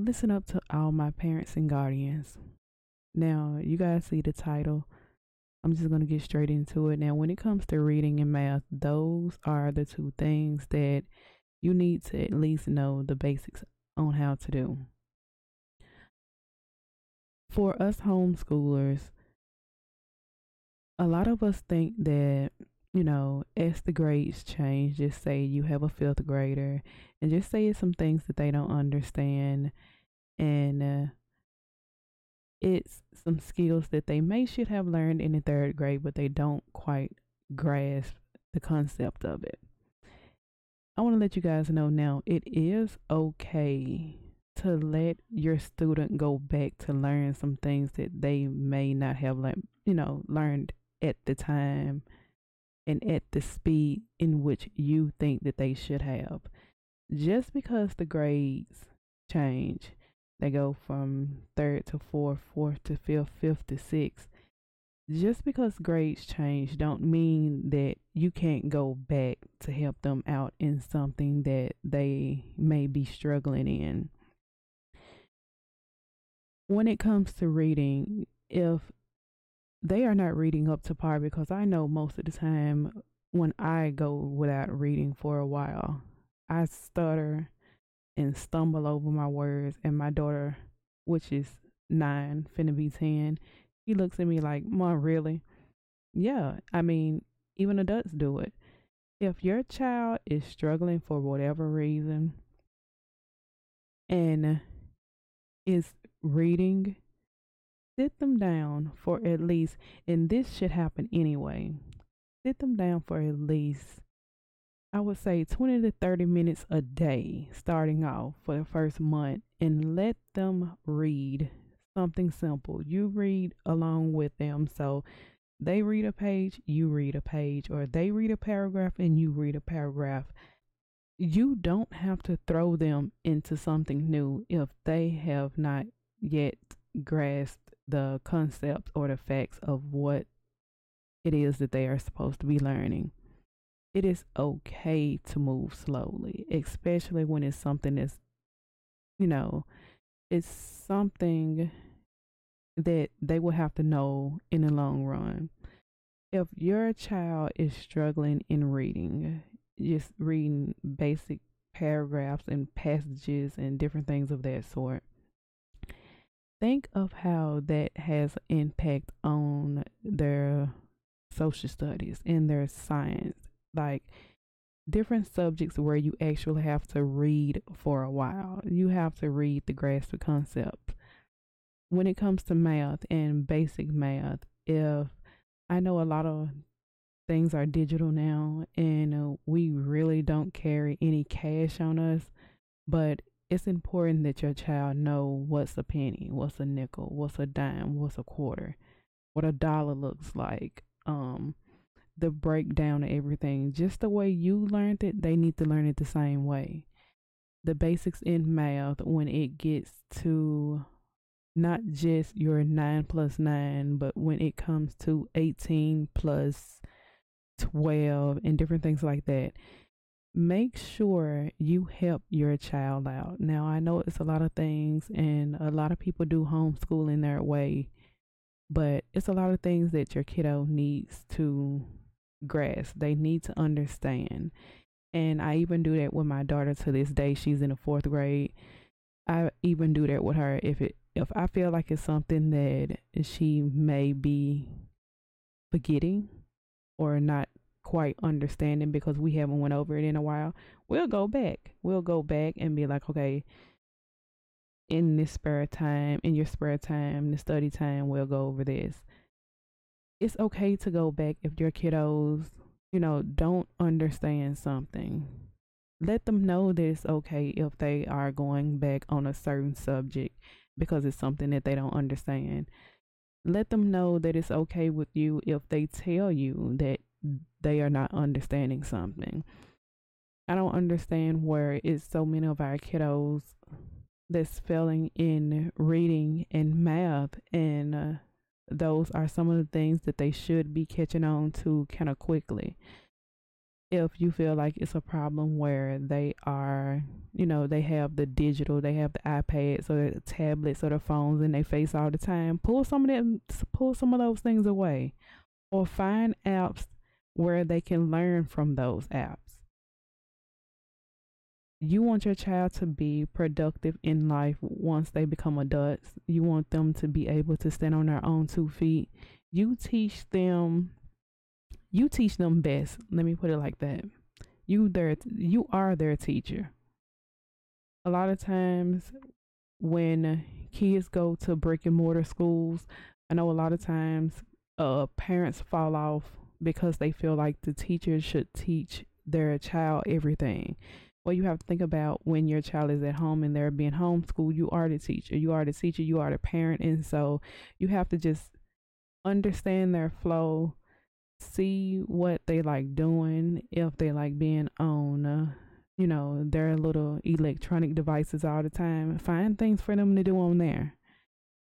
Listen up to all my parents and guardians. Now, you guys see the title. I'm just going to get straight into it. Now, when it comes to reading and math, those are the two things that you need to at least know the basics on how to do. For us homeschoolers, a lot of us think that, as the grades change, just say you have a fifth grader and just say some things that they don't understand. And it's some skills that they may should have learned in the third grade, but they don't quite grasp the concept of it. I want to let you guys know now it is okay to let your student go back to learn some things that they may not have learned at the time and at the speed in which you think that they should have. Just because the grades change, they go from third to fourth to fifth to sixth. Just because grades change don't mean that you can't go back to help them out in something that they may be struggling in. When it comes to reading, if they are not reading up to par, because I know most of the time when I go without reading for a while, I stutter and stumble over my words, and my daughter, which is 9, finna be 10, he looks at me like, Mom, really? Yeah, I mean, even adults do it. If your child is struggling for whatever reason and is reading, sit them down for at least, and this should happen anyway, sit them down for at least, I would say 20 to 30 minutes a day starting off for the first month, and let them read something simple. You read along with them. So they read a page, you read a page, or they read a paragraph and you read a paragraph. You don't have to throw them into something new if they have not yet grasped the concept or the facts of what it is that they are supposed to be learning. It is okay to move slowly, especially when it's something that's, you know, it's something that they will have to know in the long run. If your child is struggling in reading, just reading basic paragraphs and passages and different things of that sort, think of how that has impact on their social studies and their science. Like different subjects where you actually have to read for a while. You have to read to grasp the concept. When it comes to math and basic math, if I know a lot of things are digital now and we really don't carry any cash on us, but it's important that your child know what's a penny, what's a nickel, what's a dime, what's a quarter, what a dollar looks like. The breakdown of everything, just the way you learned it, they need to learn it the same way. The basics in math, when it gets to not just your 9 plus 9, but when it comes to 18 plus 12 and different things like that, make sure you help your child out. Now, I know it's a lot of things, and a lot of people do homeschooling their way, but it's a lot of things that your kiddo needs to grasp. They need to understand. And I even do that with my daughter to this day. She's in the 4th grade. I even do that with her if I feel like it's something that she may be forgetting or not quite understanding because we haven't went over it in a while. We'll go back. We'll go back and be like, okay, in this spare time, in your spare time, the study time, we'll go over this. It's okay to go back if your kiddos, don't understand something. Let them know that it's okay if they are going back on a certain subject because it's something that they don't understand. Let them know that it's okay with you if they tell you that they are not understanding something. I don't understand where it's so many of our kiddos that's failing in reading and math, and those are some of the things that they should be catching on to kind of quickly. If you feel like it's a problem where they are, they have the digital, they have the iPads or the tablets or the phones in their face all the time, pull some of those things away, or find apps where they can learn from those apps. You want your child to be productive in life once they become adults. You want them to be able to stand on their own 2 feet. You teach them you teach them best. Let me put it like that. You are their teacher. A lot of times when kids go to brick and mortar schools, I know a lot of times parents fall off because they feel like the teachers should teach their child everything. Well, you have to think about when your child is at home and they're being homeschooled, you are the teacher. You are the teacher, you are the parent. And so you have to just understand their flow, see what they like doing, if they like being on their little electronic devices all the time. Find things for them to do on there.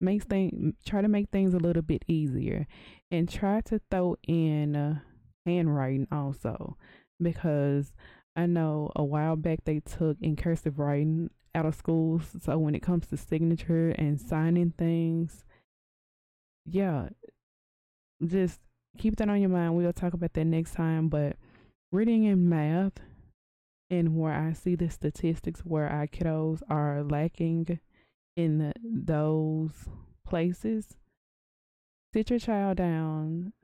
Try to make things a little bit easier, and try to throw in handwriting also, because I know a while back they took in cursive writing out of schools. So when it comes to signature and signing things, yeah, just keep that on your mind. We'll talk about that next time. But reading and math, and where I see the statistics where our kiddos are lacking in those places, sit your child down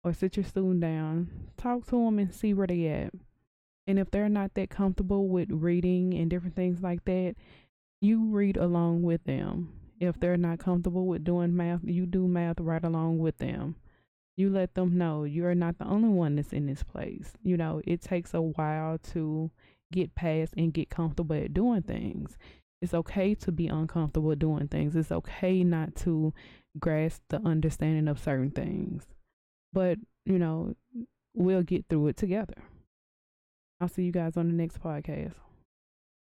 or sit your student down, talk to them and see where they at. And if they're not that comfortable with reading and different things like that, you read along with them. If they're not comfortable with doing math, you do math right along with them. You let them know you're not the only one that's in this place. It takes a while to get past and get comfortable at doing things. It's okay to be uncomfortable doing things. It's okay not to grasp the understanding of certain things. But, we'll get through it together. I'll see you guys on the next podcast.